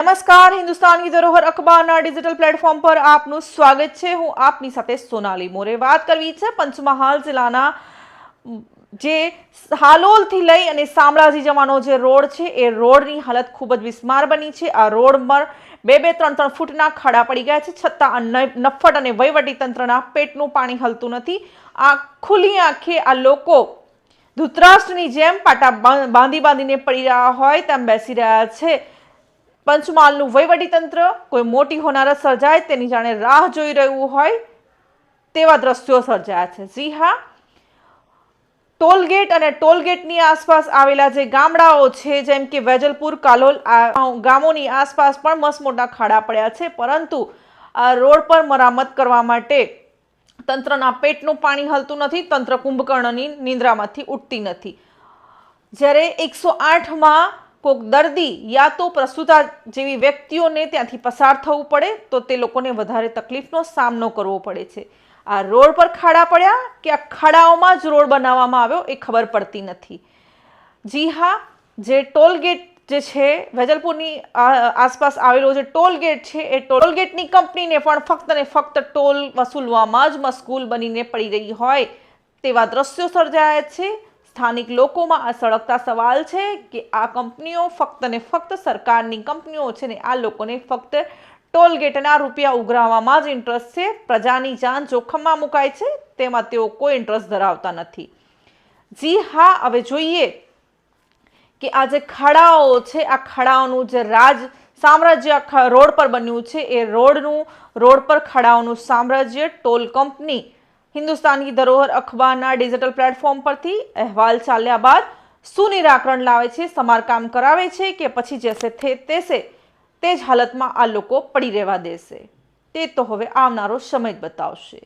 નમસ્કાર, હિન્દુસ્તાન કી ધરોહર અખબારના digital platform પર આપનું સ્વાગત છે। હું આપની સાથે સોનાલી મોરે વાત કરવી છે પંચમહાલ જિલ્લાના જે હાલોલથી લઈ અને શામળાજી જવાનો જે રોડ છે એ રોડની હાલત ખૂબ જ બિસ્માર બની છે। આ રોડ પર 2-3 ફૂટના ખાડા પડી ગયા છે, છતાં નફ્ફટ અને વહીવટી તંત્રના પેટનું પાણી હલતું નથી। આ ખુલ્લી આંખે આ લોકો ધૃતરાષ્ટ્રની જેમ પાટા બાંધીને પડી રહ્યા હોય તેમ બેસી રહ્યા છે। પંચમહાલનું વહીવટીતંત્ર કોઈ મોટી હોનારત સર્જાય તેની જાણે રાહ જોઈ રહ્યું હોય તેવા દ્રશ્યો સર્જાયા છે। જી હા, ટોલગેટ અને ટોલગેટની આસપાસ આવેલા જે ગામડાઓ છે જેમ કે વેજલપુર, કાલોલ, ગામોની આસપાસ પણ મસ્ત મોટા ખાડા પડ્યા છે, પરંતુ આ રોડ પર મરામત કરવા માટે તંત્રના પેટનું પાણી હલતું નથી। તંત્ર કુંભકર્ણની નિંદ્રામાંથી ઉઠતી નથી। જ્યારે 108માં કોઈક દર્દી યા તો પ્રસૂતા જેવી વ્યક્તિઓને ત્યાંથી પસાર થવું પડે તો તે લોકોને વધારે તકલીફનો સામનો કરવો પડે છે। આ રોડ પર ખાડા પડ્યા કે આ ખાડાઓમાં જ રોડ બનાવવામાં આવ્યો એ ખબર પડતી નથી। જી હા, જે ટોલગેટ જે છે વેજલપુરની આસપાસ આવેલો જે ટોલગેટ છે એ ટોલગેટની કંપનીને પણ ફક્ત ને ફક્ત ટોલ વસૂલવામાં જ મશગુલ બનીને પડી રહી હોય તેવા દ્રશ્યો સર્જાયા છે। સ્થાનિક લોકોમાં આ સળગતા સવાલ છે કે આ કંપનીઓ ફક્ત ને ફક્ત સરકારની કંપનીઓ છે ને આ લોકોને ફક્ત ટોલગેટના રૂપિયા ઉઘરાવવામાં જ ઇન્ટરેસ્ટ છે, પ્રજાની જાન જોખમમાં મુકાય છે તેમાં તેઓ કોઈ ઇન્ટરેસ્ટ ધરાવતા નથી। જી હા, હવે જોઈએ કે આ જે ખાડાઓ છે આ ખાડાઓનું જે સામ્રાજ્ય રોડ પર બન્યું છે એ રોડ પર ખાડાઓનું સામ્રાજ્ય ટોલ કંપની હિન્દુસ્તાન કી ધરોહર અખબારના ડિજિટલ પ્લેટફોર્મ પરથી અહેવાલ ચાલ્યા બાદ શું નિરાકરણ લાવે છે, સમારકામ કરાવે છે કે પછી જેસે તેસે તે જ હાલતમાં આ લોકો પડી રહેવા દેશે તે તો હવે આવનારો સમય જ બતાવશે।